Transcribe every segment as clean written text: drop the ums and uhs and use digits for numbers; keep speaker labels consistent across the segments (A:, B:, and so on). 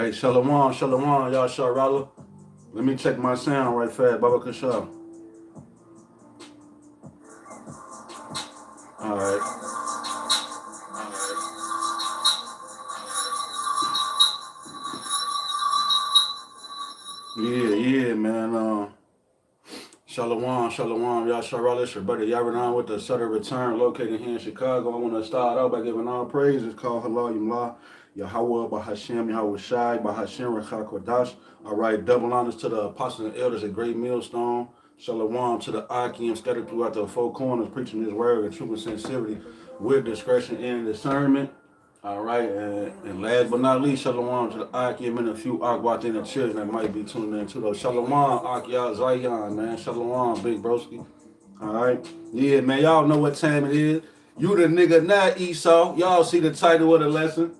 A: Hey, Shalom, Shalom, y'all Sharala. Let me check my sound right fast, Baba Kasha. All right. Yeah, man. Shalom, Shalom, y'all Sharala. It's your brother Yaradan with the Sutter Return located here in Chicago. I want to start out by giving all praises. Call Halal Yumla, Yahweh, Bahashem, Yahweh Shai, Bahashem, Rechakodash. All right, double honors to the apostles and elders at Great Millstone. Shalom to the Akim scattered throughout the four corners, preaching his word with truth and sincerity, with discretion and discernment. All right, and last but not least, Shalom to the Akim and a few Akwat in the children that might be tuning in to those. Shalom, Akia Zion, man. Shalom, big broski. All right, yeah, man. Y'all know what time it is. You the nigga, not Esau. Y'all see the title of the lesson.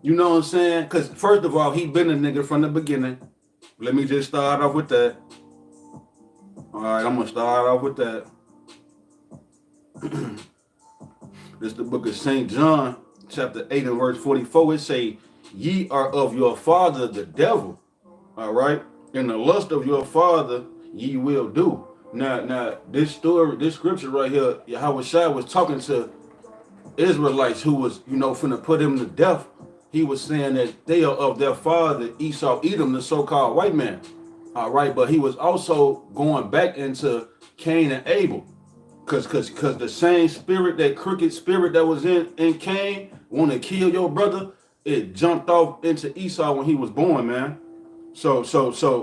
A: You know what I'm saying? Because first of all, he been a nigga from the beginning. Let me just start off with that. All right, I'm gonna start off with that. This is the book of St. John, chapter 8 and verse 44. It say, ye are of your father the devil. All right, and the lust of your father ye will do. Now, this story, this scripture right here, Yahweh Shai was talking to Israelites who was, finna put him to death. He was saying that they are of their father Esau, Edom, the so-called white man. All right, but he was also going back into Cain and Abel, cause the same spirit, that crooked spirit that was in Cain, want to kill your brother, it jumped off into Esau when he was born, man. So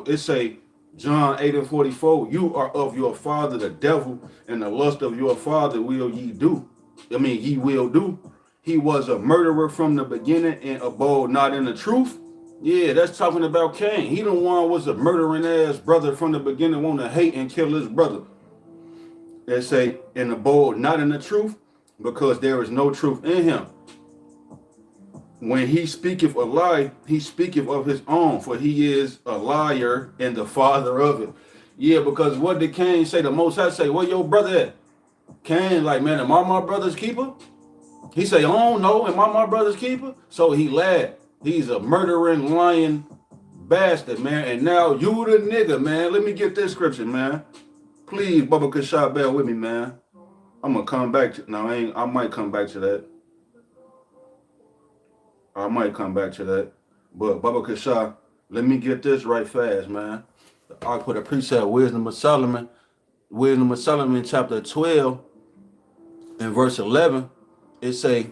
A: it say John 8 and 44, you are of your father the devil, and the lust of your father will ye do. Ye will do. He was a murderer from the beginning and abode not in the truth. Yeah, that's talking about Cain. He the one was a murdering ass brother from the beginning, want to hate and kill his brother. They say, and abode not in the truth, because there is no truth in him. When he speaketh a lie, he speaketh of his own, for he is a liar and the father of it. Yeah, because what did Cain say? The Most High say, where your brother at? Cain like, man, am I my brother's keeper? He say, oh no, am I my brother's keeper? So he lied. He's a murdering, lying bastard, man. And now you the nigga, man. Let me get this scripture, man. Please, Baba Kashab, bear with me, man. I'm gonna come back to I might come back to that. I might come back to that. But Baba Kashab, let me get this right fast, man. I put a precept, Wisdom of Solomon chapter 12 and verse 11. It say,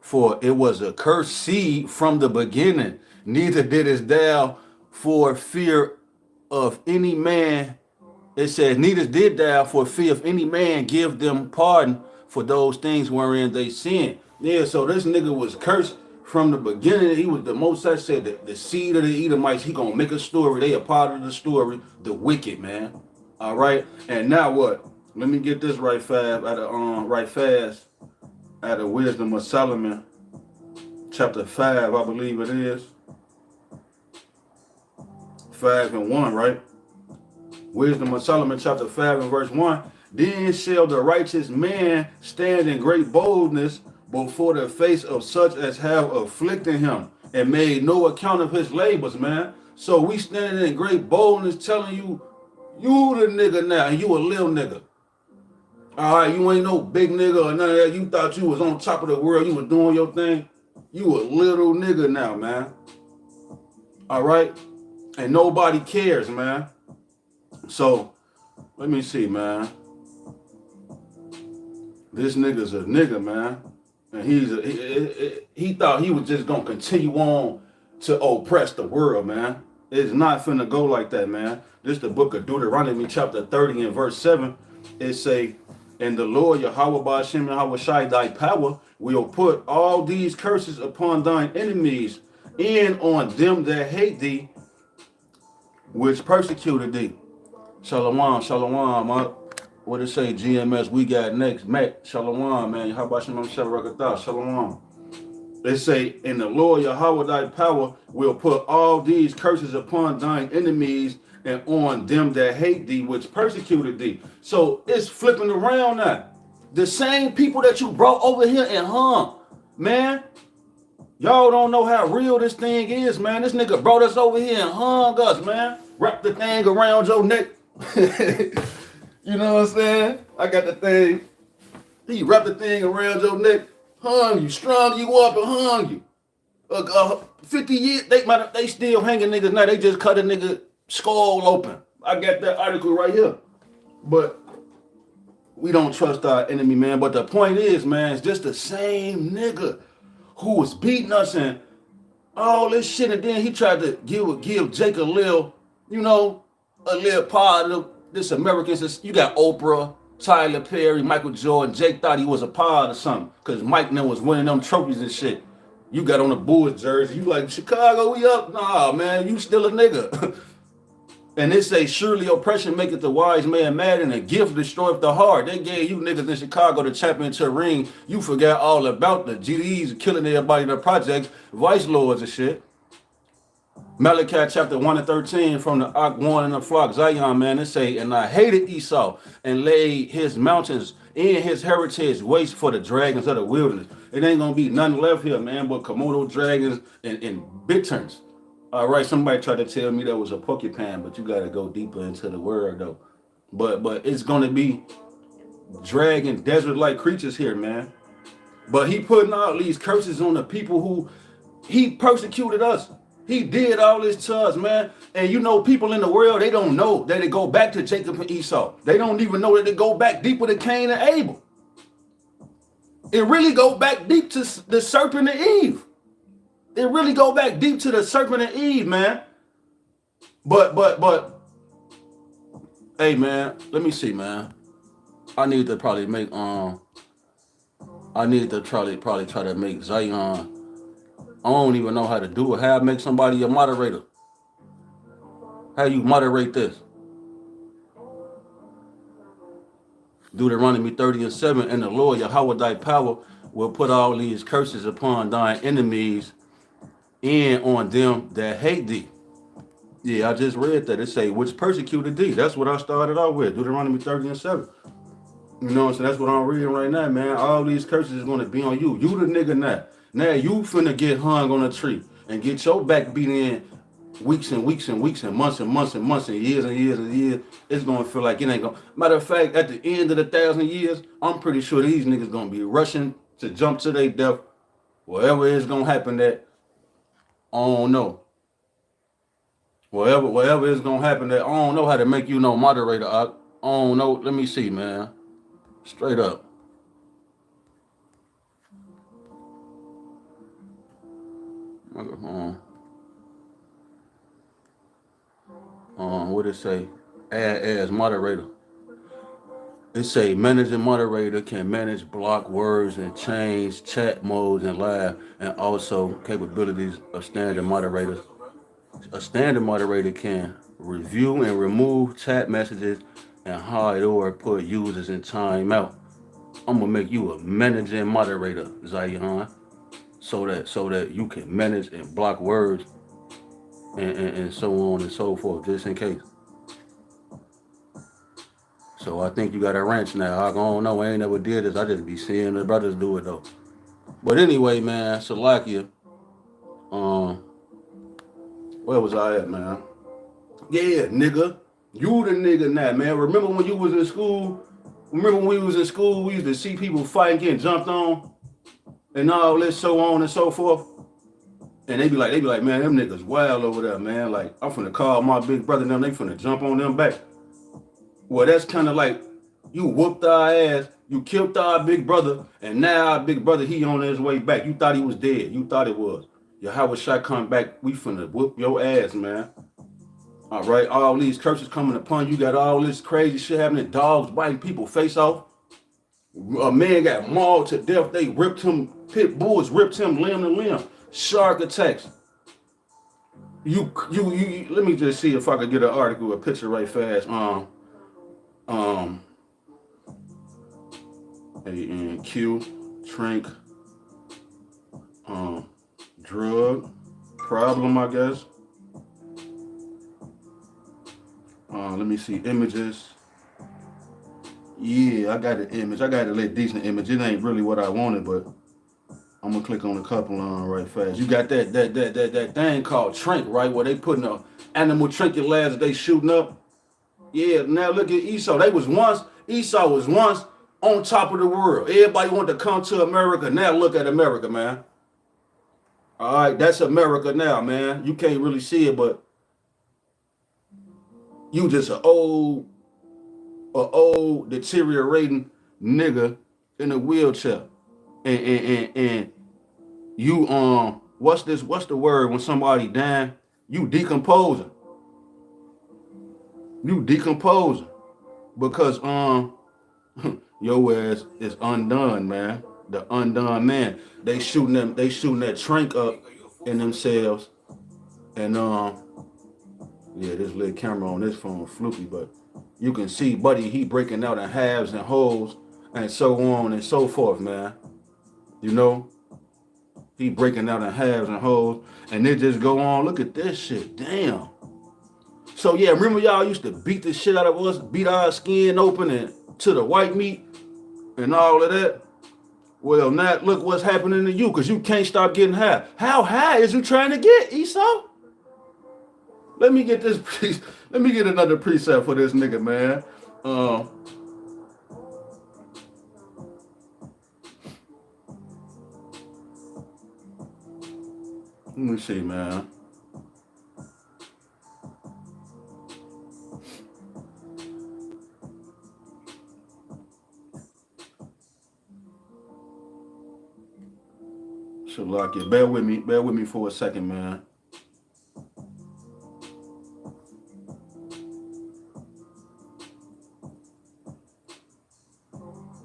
A: for it was a cursed seed from the beginning, neither didst thou for fear of any man. It says, neither did thou for fear of any man give them pardon for those things wherein they sinned. Yeah, so this nigga was cursed from the beginning. He was the Most I said that the seed of the Edomites, he gonna make a story. They a part of the story, the wicked, man. All right. And now what? Let me get this right fast out of Wisdom of Solomon, chapter 5, I believe it is. 5 and 1, right? Wisdom of Solomon, chapter 5 and verse 1. Then shall the righteous man stand in great boldness before the face of such as have afflicted him and made no account of his labors, man. So we standing in great boldness telling you, you the nigga now, and you a little nigga. All right, you ain't no big nigga or none of that. You thought you was on top of the world. You was doing your thing. You a little nigga now, man. All right? And nobody cares, man. So, let me see, man. This nigga's a nigga, man. And he thought he was just going to continue on to oppress the world, man. It's not finna go like that, man. This is the book of Deuteronomy, chapter 30 and verse 7. It say, and the Lord Yahweh Ba'ashem Yahweh Shai, thy power will put all these curses upon thine enemies and on them that hate thee, which persecuted thee. Shalom, shalom. What it say, GMS, we got next. Matt, shalom, man. How about shalom? They say, and the Lord Yahweh thy power will put all these curses upon thine enemies and on them that hate thee, which persecuted thee. So it's flipping around now. The same people that you brought over here and hung, man, Y'all don't know how real this thing is, man. This nigga brought us over here and hung us, man. Wrap the thing around your neck. You know what I'm saying? I got the thing. He wrapped the thing around your neck, hung you, strung you up and hung you. 50 years, they still hanging niggas now. They just cut a nigga skull open. I got that article right here. But we don't trust our enemy, man. But the point is, man, it's just the same nigga who was beating us and all this shit. And then he tried to give Jake a little, you know, a little part of this American. You got Oprah, Tyler Perry, Michael Jordan. Jake thought he was a part of something because Mike now was winning them trophies and shit. You got on the Bulls jersey. You like, Chicago, we up? Nah, man, you still a nigga. And they say, surely oppression maketh the wise man mad and a gift destroyeth the heart. They gave you niggas in Chicago the championship ring. You forgot all about the GDs killing everybody in the projects, vice lords and shit. Malachi chapter 1 and 13 from the Ark 1 and the flock. Zion, man, it say, and I hated Esau and laid his mountains in his heritage waste for the dragons of the wilderness. It ain't gonna be nothing left here, man, but Komodo dragons and bitterns. All right, somebody tried to tell me that was a porcupine, but you gotta go deeper into the word though. But it's gonna be dragon desert-like creatures here, man. But he putting all these curses on the people who he persecuted us. He did all this to us, man. And you know, people in the world, they don't know that it go back to Jacob and Esau. They don't even know that it go back deeper to Cain and Abel. It really go back deep to the serpent and Eve. It really go back deep to the serpent and Eve, man. But, hey, man, let me see, man. I need to probably make, I need to probably try to make Zion. I don't even know how to do it. How I make somebody a moderator. How you moderate this? Deuteronomy 30 and 7, and the Lord Yahweh thy power will put all these curses upon thine enemies and on them that hate thee. Yeah, I just read that. It say, which persecuted thee. That's what I started out with, Deuteronomy 30 and 7. You know, so that's what I'm reading right now, man. All these curses is going to be on you. You the nigga now. Now you finna get hung on a tree and get your back beat in weeks and weeks and weeks and months and months and months and years and years and years. It's going to feel like it ain't going to. Matter of fact, at the end of the 1,000 years, I'm pretty sure these niggas going to be rushing to jump to their death. Whatever is going to happen that, I don't know. Whatever is going to happen that, I don't know how to make you no moderator. I don't know. Let me see, man. Straight up. What it say? Add as moderator. It say managing moderator can manage block words and change chat modes and live, and also capabilities of standard moderators. A standard moderator can review and remove chat messages and hide or put users in timeout. I'm gonna make you a managing moderator, Zion, so that you can manage and block words and so on and so forth, just in case. So I think you got a ranch now. I don't know. I ain't never did this. I just be seeing the brothers do it though. But anyway, man, Salakia. Um, where was I at, man? Yeah, nigga. You the nigga now, man. Remember when you was in school? Remember when we was in school, we used to see people fighting, getting jumped on, and all this, so on and so forth. And they be like, man, them niggas wild over there, man. Like, I'm finna call my big brother and them, they finna jump on them back. Well, that's kind of like, you whooped our ass, you killed our big brother, and now our big brother, he on his way back. You thought he was dead. You thought it was. Yahweh Shai come back, we finna whoop your ass, man. All right, all these curses coming upon you. Got all this crazy shit happening. Dogs biting people face off. A man got mauled to death. They ripped him. Pit bulls ripped him limb to limb. Shark attacks. You. Let me just see if I could get an article, a picture right fast. ANQ, Trink, drug problem, I guess. Let me see images. Yeah, I got an image. I got a little decent image. It ain't really what I wanted, but I'm gonna click on a couple on right fast. You got that thing called Trink, right? Where they putting a animal trinket labs that they shooting up. Yeah, now look at Esau. Esau was once on top of the world. Everybody wanted to come to America. Now look at America, man. All right, that's America now, man. You can't really see it, but you just a old deteriorating nigga in a wheelchair. And you what's the word when somebody dying? You decomposing. You decomposing. Because your ass is undone, man. The undone man. They shooting that trank up in themselves. And yeah, this little camera on this phone fluky, but you can see buddy, he breaking out in halves and wholes and so on and so forth, man. You know? He breaking out in halves and wholes. And they just go on. Look at this shit. Damn. So yeah, remember y'all used to beat the shit out of us, beat our skin open and to the white meat and all of that? Well, now look what's happening to you, because you can't stop getting high. How high is you trying to get, Esau? Let me get another preset for this nigga, man. Let me see, man. Shalakia, bear with me for a second, man.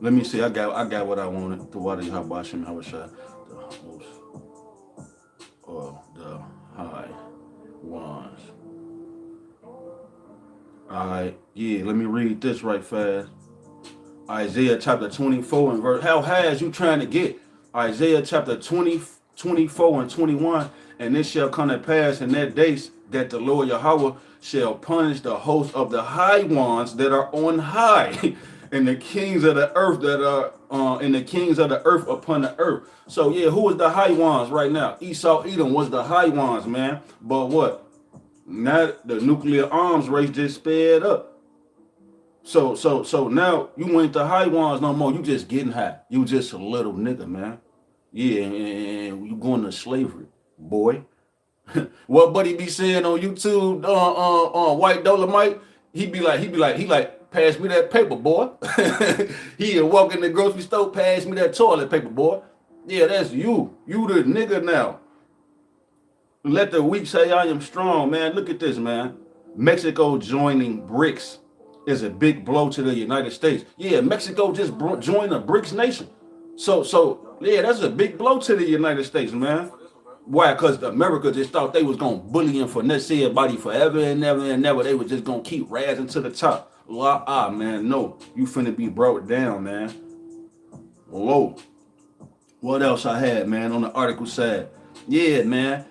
A: Let me see. I got what I wanted. The water Habashim Habashah, the host of the high ones. Alright, yeah, let me read this right fast. Isaiah chapter 24 and verse. How high is you trying to get? Isaiah chapter 24 and 21. And it shall come to pass in that days that the Lord Yahweh shall punish the host of the high ones that are on high, and the kings of the earth that are and the kings of the earth upon the earth. So yeah, who is the high ones right now? Esau Edom was the high ones, man. But what? Now the nuclear arms race just sped up. So now you ain't the high ones no more. You just getting high. You just a little nigga, man. Yeah, and you going to slavery, boy. What buddy be saying on YouTube, White Dolomite? He like, pass me that paper, boy. He'll walk in the grocery store, pass me that toilet paper, boy. Yeah, that's you. You the nigga now. Let the weak say I am strong, man. Look at this, man. Mexico joining BRICS is a big blow to the United States. Yeah, Mexico just joined a BRICS nation. So yeah, that's a big blow to the United States, man. Why? Because America just thought they was gonna bully and finesse everybody forever and never. They was just gonna keep rising to the top. Man, no. You finna be brought down, man. Low. What else I had, man, on the article side? Yeah, man.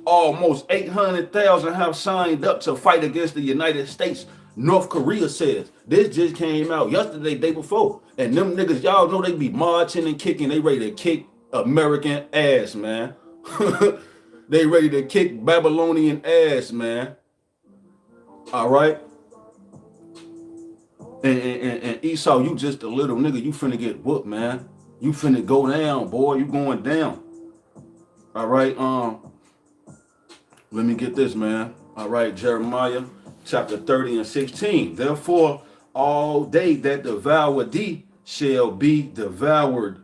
A: Almost 800,000 have signed up to fight against the United States. North Korea says. This just came out yesterday, day before. And them niggas, y'all know they be marching and kicking. They ready to kick American ass, man. They ready to kick Babylonian ass, man. All right. And Esau, you just a little nigga. You finna get whooped, man. You finna go down, boy. You going down. All right. Let me get this, man. All right, Jeremiah chapter 30 and 16. Therefore, all they that devour thee shall be devoured,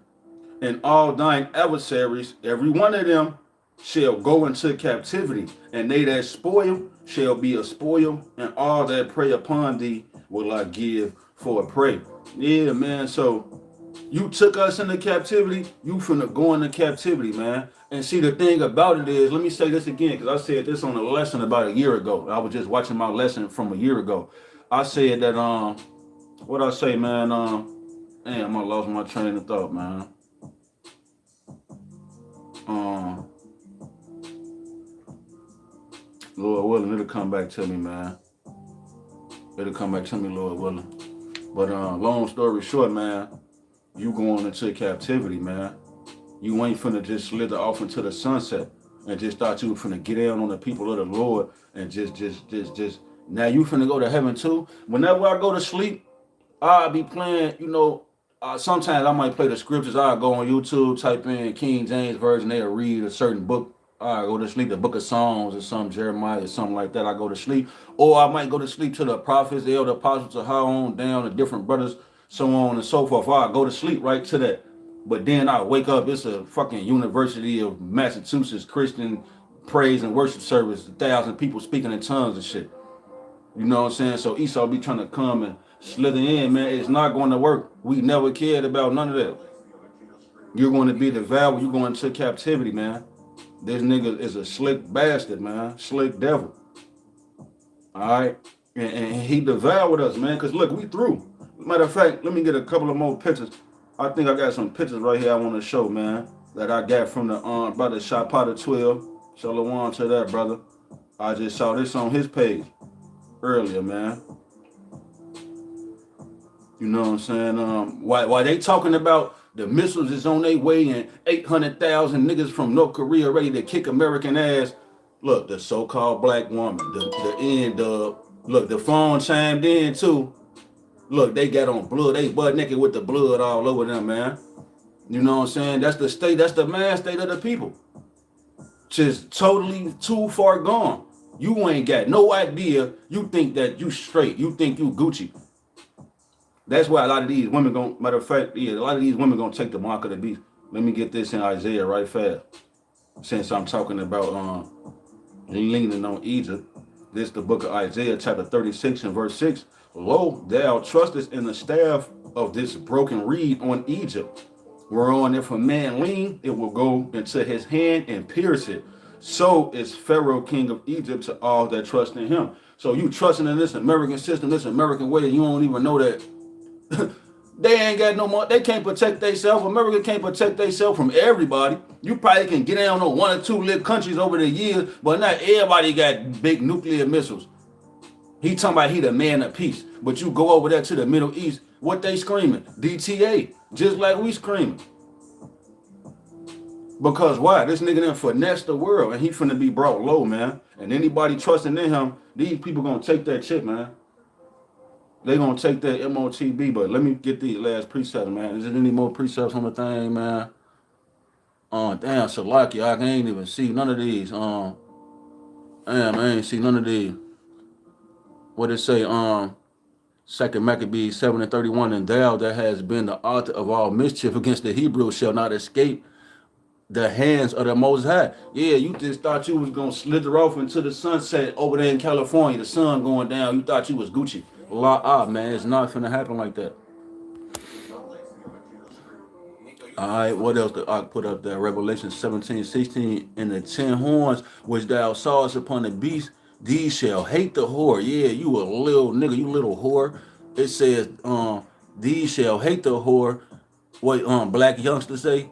A: and all thine adversaries, every one of them, shall go into captivity, and they that spoil shall be a spoil, and all that prey upon thee will I give for a prey. Yeah, man. So you took us into captivity, you finna go into captivity, man. And see, the thing about it is, let me say this again, because I said this on a lesson about a year ago. I was just watching my lesson from a year ago. I said that, what I say, man, damn, I lost my train of thought, man. Lord willing, it'll come back to me, man. It'll come back to me, Lord willing. But long story short, man, you going into captivity, man. You ain't finna just slither off into the sunset and just thought you were finna get down on the people of the Lord and just. Now you finna go to heaven too. Whenever I go to sleep, I'll be playing, sometimes I might play the scriptures. I'll go on YouTube, type in King James Version, they'll read a certain book. I go to sleep, the book of Psalms or some Jeremiah or something like that. I go to sleep. Or I might go to sleep to the prophets, the elder apostles, or how on down, the different brothers, so on and so forth. I go to sleep right to that. But then I wake up, it's a fucking University of Massachusetts Christian praise and worship service, 1,000 people speaking in tongues and shit. You know what I'm saying? So Esau be trying to come and slither in, man. It's not going to work. We never cared about none of that. You're going to be devoured. You're going into captivity, man. This nigga is a slick bastard, man. Slick devil. All right? And he devoured us, man. Because look, we through. Matter of fact, let me get a couple of more pictures. I think I got some pictures right here I want to show, man, that I got from the brother Shot Potter 12. Shalom to that, brother. I just saw this on his page earlier, man. You know what I'm saying? Why they talking about the missiles is on their way and 800,000 niggas from North Korea ready to kick American ass. Look, the so-called black woman, the end of, look, the phone chimed in too. Look, they got on blood. They butt naked with the blood all over them, man. You know what I'm saying? That's the state, that's the mad state of the people. Just totally too far gone. You ain't got no idea. You think that you straight. You think you Gucci. That's why a lot of these women gon', matter of fact, yeah, a lot of these women gonna take the mark of the beast. Let me get this in Isaiah right fast. Since I'm talking about leaning on Egypt. This is the book of Isaiah, chapter 36 and verse 6. Lo, thou trustest in the staff of this broken reed on Egypt, whereon if a man lean, it will go into his hand and pierce it. So is Pharaoh, king of Egypt, to all that trust in him. So you trusting in this American system, this American way, you don't even know that they ain't got no more. They can't protect themselves. America can't protect themselves from everybody. You probably can get down on one or two little countries over the years, but not everybody got big nuclear missiles. He talking about he the man of peace. But you go over there to the Middle East, what they screaming? DTA. Just like we screaming. Because why? This nigga done finesse the world and he finna be brought low, man. And anybody trusting in him, these people gonna take that chip, man. They gonna take that MOTB, but let me get these last precepts, man. Is there any more precepts on the thing, man? Damn, Salaki, I ain't even see none of these. Damn, I ain't see none of these. What it say? Second Maccabees 7 and 31, and thou that has been the author of all mischief against the Hebrews shall not escape the hands of the Most High. Yeah, you just thought you was gonna slither off into the sunset over there in California, the sun going down. You thought you was Gucci. Man, it's not finna happen like that. All right, what else did I put up there? Revelation 17:16, and the 10 horns which thou sawest upon the beast, these shall hate the whore. Yeah, you a little nigga, you little whore. It says, these shall hate the whore. What black youngsters say?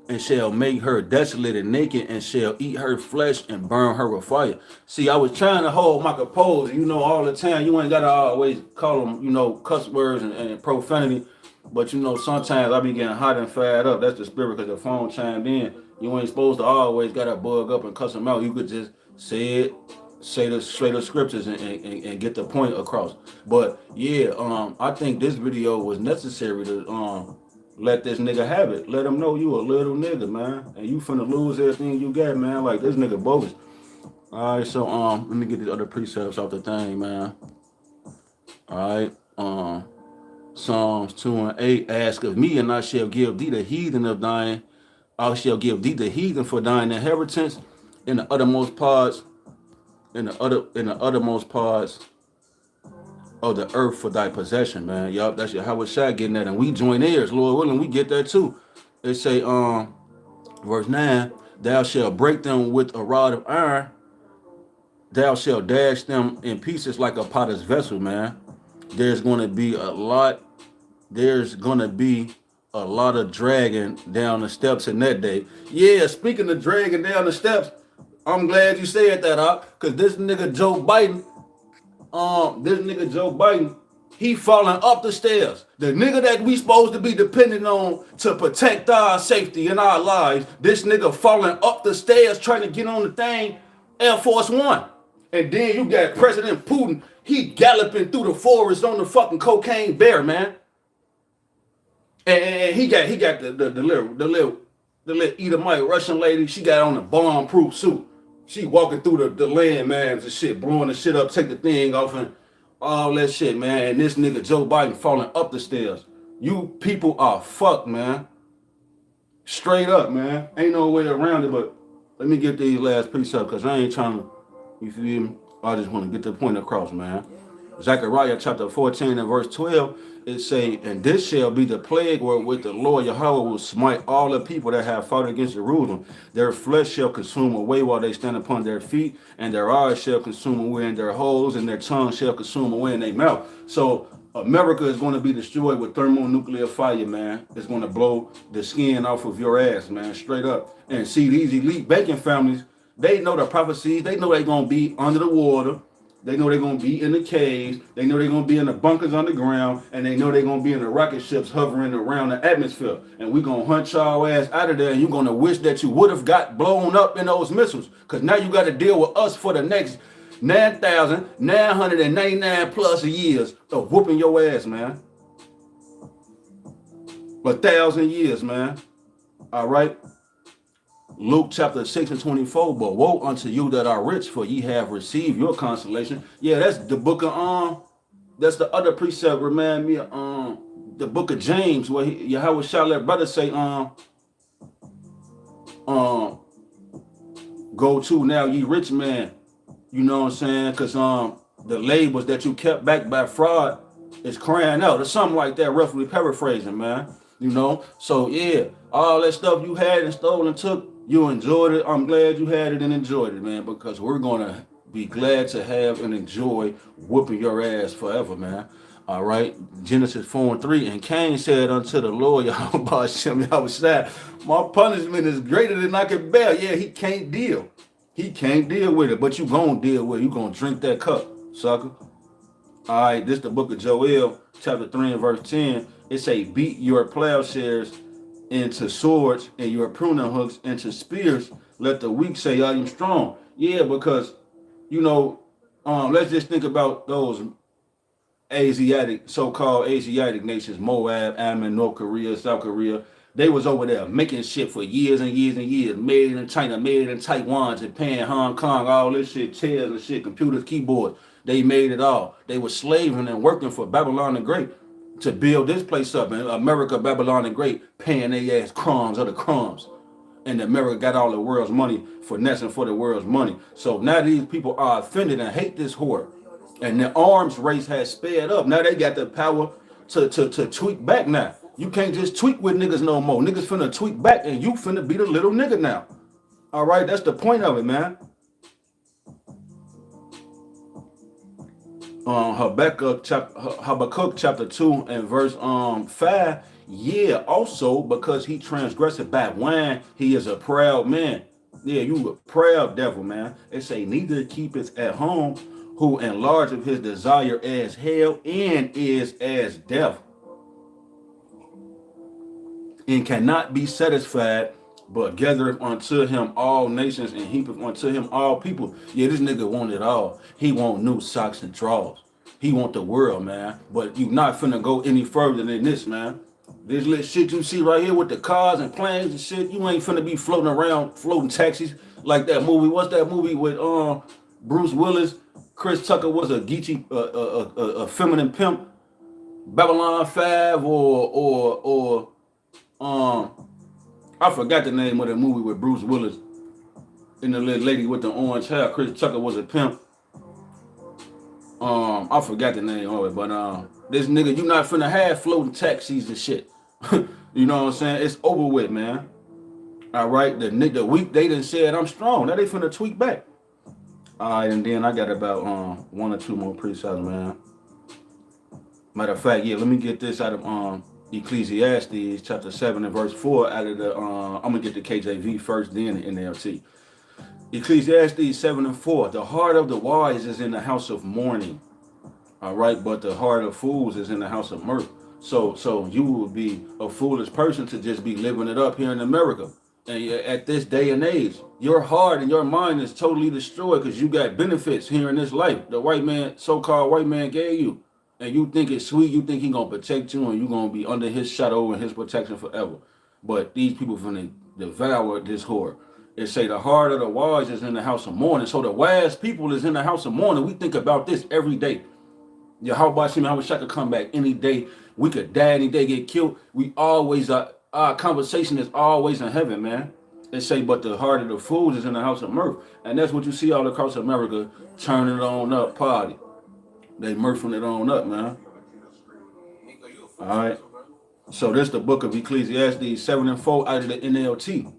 A: And shall make her desolate and naked, and shall eat her flesh and burn her with fire. See, I was trying to hold my composure, all the time. You ain't gotta always call them, cuss words and profanity. But sometimes I be getting hot and fired up. That's the spirit, because the phone chimed in. You ain't supposed to always gotta bug up and cuss them out. You could just say it, say the straight up scriptures and get the point across. But yeah, I think this video was necessary to let this nigga have it. Let him know you a little nigga, man. And you finna lose everything you got, man. Like, this nigga bogus. All right, so let me get these other precepts off the thing, man. All right, Psalms 2 and 8, ask of me, and I shall give thee the heathen of thine. I shall give thee the heathen for thine inheritance in the uttermost parts, in the uttermost parts of the earth for thy possession, man. Yup, that's your Howard Shaq getting that, and we join ears, Lord willing, we get that too. It say, verse 9, thou shalt break them with a rod of iron, thou shalt dash them in pieces like a potter's vessel, man. There's gonna be a lot of dragging down the steps in that day. Yeah, speaking of dragging down the steps, I'm glad you said that, because this nigga Joe Biden, He falling up the stairs. The nigga that we supposed to be depending on to protect our safety and our lives, this nigga falling up the stairs trying to get on the thing, Air Force One. And then you got President Putin, he galloping through the forest on the fucking cocaine bear, man. And he got the little Edomite Russian lady, she got on a bomb-proof suit. She walking through the landmines and shit, blowing the shit up, take the thing off and all that shit, man. And this nigga Joe Biden falling up the stairs. You people are fucked, man. Straight up, man. Ain't no way around it, but let me get these last piece up, because I ain't trying to, you feel me? I just want to get the point across, man. Zechariah chapter 14 and verse 12, it say, and this shall be the plague wherewith the Lord Yahweh will smite all the people that have fought against Jerusalem. Their flesh shall consume away while they stand upon their feet, and their eyes shall consume away in their holes, and their tongue shall consume away in their mouth. So America is going to be destroyed with thermonuclear fire, man. It's going to blow the skin off of your ass, man, straight up. And see, these elite banking families, they know the prophecies. They know they're going to be under the water. They know they're going to be in the caves. They know they're going to be in the bunkers underground. And they know they're going to be in the rocket ships hovering around the atmosphere. And we're going to hunt y'all ass out of there. And you're going to wish that you would have got blown up in those missiles. Because now you got to deal with us for the next 9,999 plus years of whooping your ass, man. 1,000 years, man. All right. Luke chapter 6 and 24, but woe unto you that are rich, for ye have received your consolation. Yeah, that's the book of that's the other precept. Remind me of the book of James, where Yahweh shall let brother say go to now ye rich man. You know what I'm saying? Because the labels that you kept back by fraud is crying out, or something like that, roughly paraphrasing, man. You know, so yeah, all that stuff you had and stole and took, you enjoyed it. I'm glad you had it and enjoyed it, man, because we're going to be glad to have and enjoy whooping your ass forever, man. All right. Genesis 4 and 3. And Cain said unto the Lord, Yahweh Shem Yahweh, my punishment is greater than I can bear. Yeah, he can't deal. He can't deal with it, but you going to deal with it. You going to drink that cup, sucker. All right. This is the book of Joel, chapter 3 and verse 10. It say, beat your plowshares into swords and your pruning hooks into spears. Let the weak say, I am strong. Yeah, because, you know, let's just think about those so-called Asiatic nations, Moab, Ammon, North Korea, South Korea. They was over there making shit for years and years and years. Made in China, made in Taiwan, Japan, Hong Kong, all this shit, chairs and shit, computers, keyboards. They made it all. They were slaving and working for Babylon the Great to build this place up. And America, Babylon the Great, paying their ass crumbs of the crumbs. And America got all the world's money, finessing for the world's money. So now these people are offended and hate this whore. And the arms race has sped up. Now they got the power to tweak back now. You can't just tweak with niggas no more. Niggas finna tweak back and you finna be the little nigga now. All right, that's the point of it, man. Habakkuk chapter 2 and verse 5. Yeah, also because he transgressed by wine, he is a proud man. Yeah, you a proud devil, man. It say neither keepeth at home, who enlargeth his desire as hell and is as death, and cannot be satisfied, but gathereth unto him all nations and heapeth unto him all people. Yeah, this nigga want it all. He want new socks and drawers. He want the world, man. But you not finna go any further than this, man. This little shit you see right here with the cars and planes and shit, you ain't finna be floating around, floating taxis like that movie. What's that movie with Bruce Willis? Chris Tucker was a Geechee, a feminine pimp. Babylon 5 or I forgot the name of the movie with Bruce Willis and the little lady with the orange hair. Chris Tucker was a pimp. I forgot the name of it, but this nigga, you not finna have floating taxis and shit. You know what I'm saying? It's over with, man. All right, the week they done said I'm strong. Now they finna tweak back. All right, and then I got about one or two more precepts, man. Matter of fact, yeah, let me get this out of Ecclesiastes chapter 7 and verse 4 out of the I'm gonna get the KJV first, then the NLT. Ecclesiastes 7 and 4. The heart of the wise is in the house of mourning, All right, but the heart of fools is in the house of mirth. So you would be a foolish person to just be living it up here in America. And at this day and age, your heart and your mind is totally destroyed because you got benefits here in this life. The white man, so-called white man, gave you, and you think it's sweet. You think he gonna protect you, and you gonna be under his shadow and his protection forever. But these people finna devour this whore. It say the heart of the wise is in the house of mourning. So the wise people is in the house of mourning. We think about this every day. Yeah, how about you? How wish I could come back any day. We could die any day, get killed. We always our conversation is always in heaven, man. They say, but the heart of the fools is in the house of mirth, and that's what you see all across America, turning it on up, party. They mirthing it on up, man. All right. So this the book of Ecclesiastes 7:4 out of the NLT.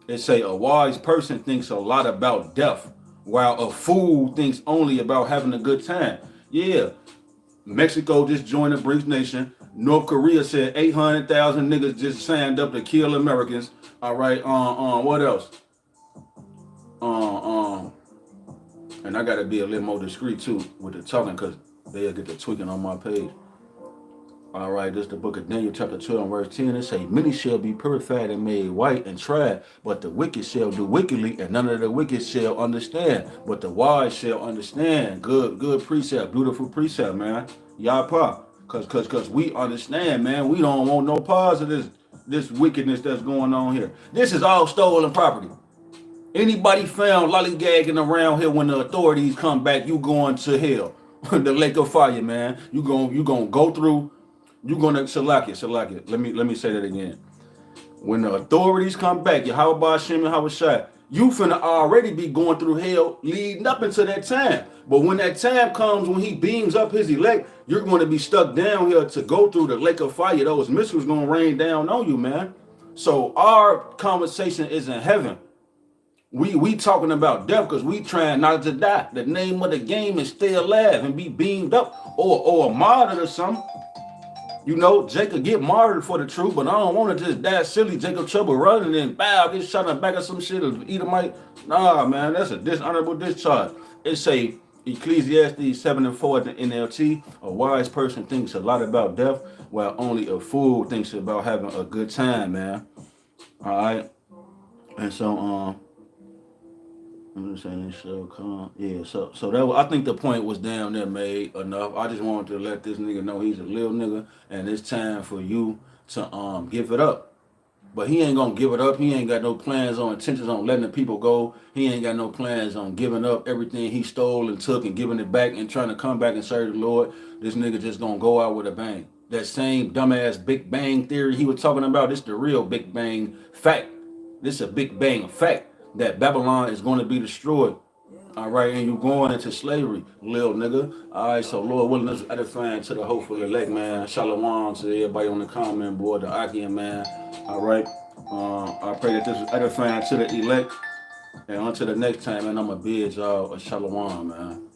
A: It say a wise person thinks a lot about death, while a fool thinks only about having a good time. Yeah, Mexico just joined the BRICS nation. North Korea said 800,000 niggas just signed up to kill Americans. All right. What else? And I gotta be a little more discreet too with the talking because they'll get the tweaking on my page. All right, this is the book of Daniel, chapter 12, verse 10. It say, many shall be purified and made white and tried, but the wicked shall do wickedly, and none of the wicked shall understand, but the wise shall understand. Good precept, beautiful precept, man. Yapa. Cause we understand, man. We don't want no parts of this wickedness that's going on here. This is all stolen property. Anybody found lollygagging around here when the authorities come back, you going to hell. The lake of fire, man. You gonna go through. You're gonna Salakia. Let me say that again. When the authorities come back, Yahweh Hashem and Hawashai, you finna already be going through hell leading up into that time. But when that time comes, when he beams up his elect, you're going to be stuck down here to go through the lake of fire. Those missiles gonna rain down on you, man. So our conversation is in heaven. We talking about death because we trying not to die. The name of the game is stay alive and be beamed up or a martyr or something. You know, Jacob get martyred for the truth, but I don't want to just die silly Jacob Trouble running and bow, get shot in the back of some shit or eat a mic. Nah, man, that's a dishonorable discharge. It say Ecclesiastes 7:4 at the NLT, a wise person thinks a lot about death, while only a fool thinks about having a good time, man. All right. And so, I'm just saying so calm. Yeah, so that I think the point was down there made enough. I just wanted to let this nigga know he's a little nigga and it's time for you to give it up. But he ain't gonna give it up. He ain't got no plans on intentions on letting the people go. He ain't got no plans on giving up everything he stole and took and giving it back and trying to come back and serve the Lord. This nigga just gonna go out with a bang. That same dumbass Big Bang theory he was talking about, this the real Big Bang fact. This is a Big Bang fact that Babylon is going to be destroyed. All right, and you going into slavery, little nigga. All right, so Lord willing, this is edifying to the hopeful elect, man. Shalom to everybody on the comment board, the Akim, man. All right, I pray that this is edifying to the elect. And until the next time, man, I'm going to bid y'all a shalom, man.